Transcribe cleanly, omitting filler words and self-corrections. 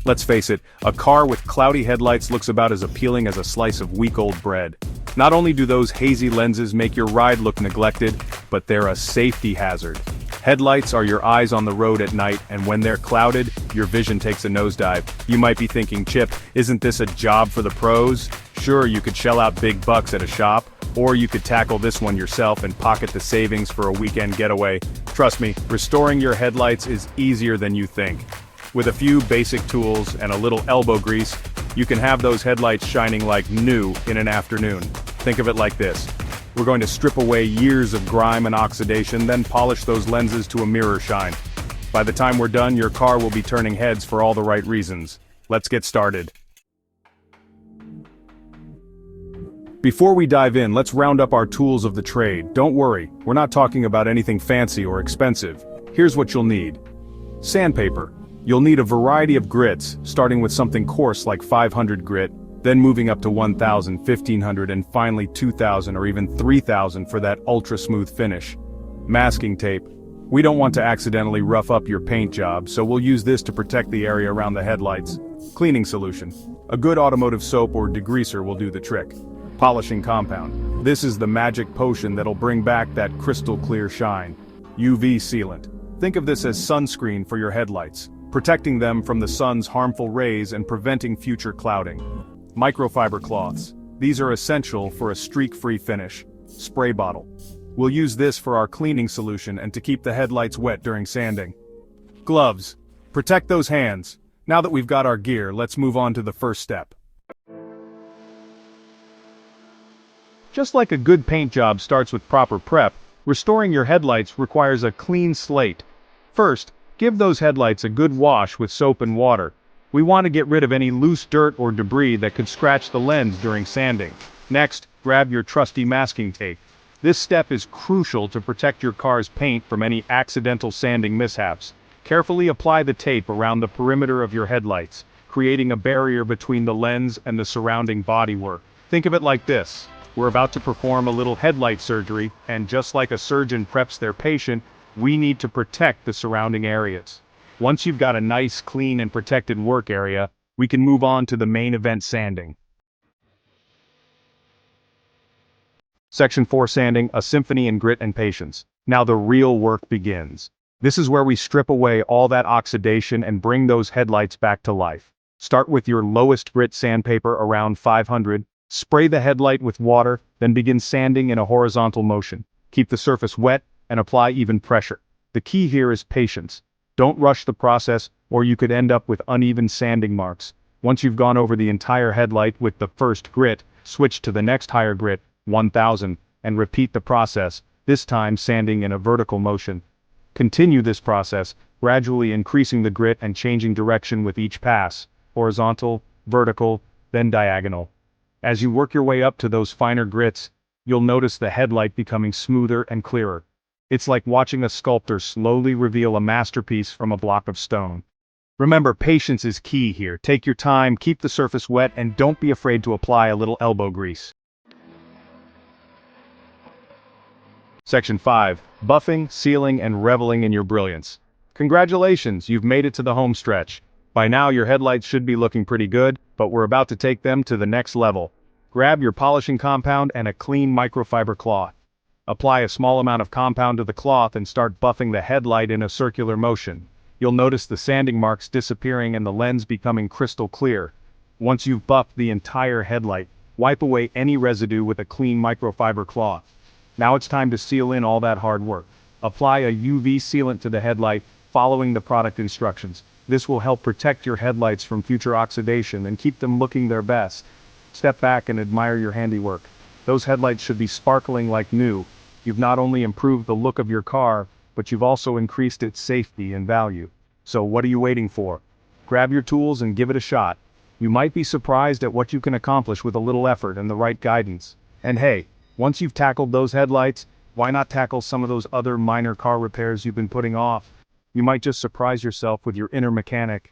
Let's face it, a car with cloudy headlights looks about as appealing as a slice of week-old bread. Not only do those hazy lenses make your ride look neglected, but they're a safety hazard. Headlights are your eyes on the road at night, and when they're clouded, your vision takes a nosedive. You might be thinking, Chip, isn't this a job for the pros? Sure, you could shell out big bucks at a shop, or you could tackle this one yourself and pocket the savings for a weekend getaway. Trust me, restoring your headlights is easier than you think. With a few basic tools and a little elbow grease, you can have those headlights shining like new in an afternoon. Think of it like this. We're going to strip away years of grime and oxidation, then polish those lenses to a mirror shine. By the time we're done, your car will be turning heads for all the right reasons. Let's get started. Before we dive in, let's round up our tools of the trade. Don't worry, we're not talking about anything fancy or expensive. Here's what you'll need. Sandpaper. You'll need a variety of grits, starting with something coarse like 500 grit, then moving up to 1000, 1500, and finally 2000 or even 3000 for that ultra-smooth finish. Masking tape. We don't want to accidentally rough up your paint job, so we'll use this to protect the area around the headlights. Cleaning solution. A good automotive soap or degreaser will do the trick. Polishing compound. This is the magic potion that'll bring back that crystal clear shine. UV sealant. Think of this as sunscreen for your headlights, protecting them from the sun's harmful rays and preventing future clouding. Microfiber cloths. These are essential for a streak-free finish. Spray bottle. We'll use this for our cleaning solution and to keep the headlights wet during sanding. Gloves. Protect those hands. Now that we've got our gear, let's move on to the first step. Just like a good paint job starts with proper prep, restoring your headlights requires a clean slate. First, give those headlights a good wash with soap and water. We want to get rid of any loose dirt or debris that could scratch the lens during sanding. Next, grab your trusty masking tape. This step is crucial to protect your car's paint from any accidental sanding mishaps. Carefully apply the tape around the perimeter of your headlights, creating a barrier between the lens and the surrounding bodywork. Think of it like this. We're about to perform a little headlight surgery, and just like a surgeon preps their patient, we need to protect the surrounding areas. Once you've got a nice, clean, and protected work area, we can move on to the main event sanding. Section 4 Sanding, a symphony in grit and patience. Now the real work begins. This is where we strip away all that oxidation and bring those headlights back to life. Start with your lowest grit sandpaper around 500, spray the headlight with water, then begin sanding in a horizontal motion. Keep the surface wet and apply even pressure. The key here is patience. Don't rush the process, or you could end up with uneven sanding marks. Once you've gone over the entire headlight with the first grit, switch to the next higher grit, 1000, and repeat the process, this time sanding in a vertical motion. Continue this process, gradually increasing the grit and changing direction with each pass, horizontal, vertical, then diagonal. As you work your way up to those finer grits, you'll notice the headlight becoming smoother and clearer. It's like watching a sculptor slowly reveal a masterpiece from a block of stone. Remember, patience is key here. Take your time, keep the surface wet, and don't be afraid to apply a little elbow grease. Section 5. Buffing, sealing, and reveling in your brilliance. Congratulations, you've made it to the home stretch. By now your headlights should be looking pretty good, but we're about to take them to the next level. Grab your polishing compound and a clean microfiber cloth. Apply a small amount of compound to the cloth and start buffing the headlight in a circular motion. You'll notice the sanding marks disappearing and the lens becoming crystal clear. Once you've buffed the entire headlight, wipe away any residue with a clean microfiber cloth. Now it's time to seal in all that hard work. Apply a UV sealant to the headlight, following the product instructions. This will help protect your headlights from future oxidation and keep them looking their best. Step back and admire your handiwork. Those headlights should be sparkling like new. You've not only improved the look of your car, but you've also increased its safety and value. So what are you waiting for? Grab your tools and give it a shot. You might be surprised at what you can accomplish with a little effort and the right guidance. And hey, once you've tackled those headlights, why not tackle some of those other minor car repairs you've been putting off? You might just surprise yourself with your inner mechanic.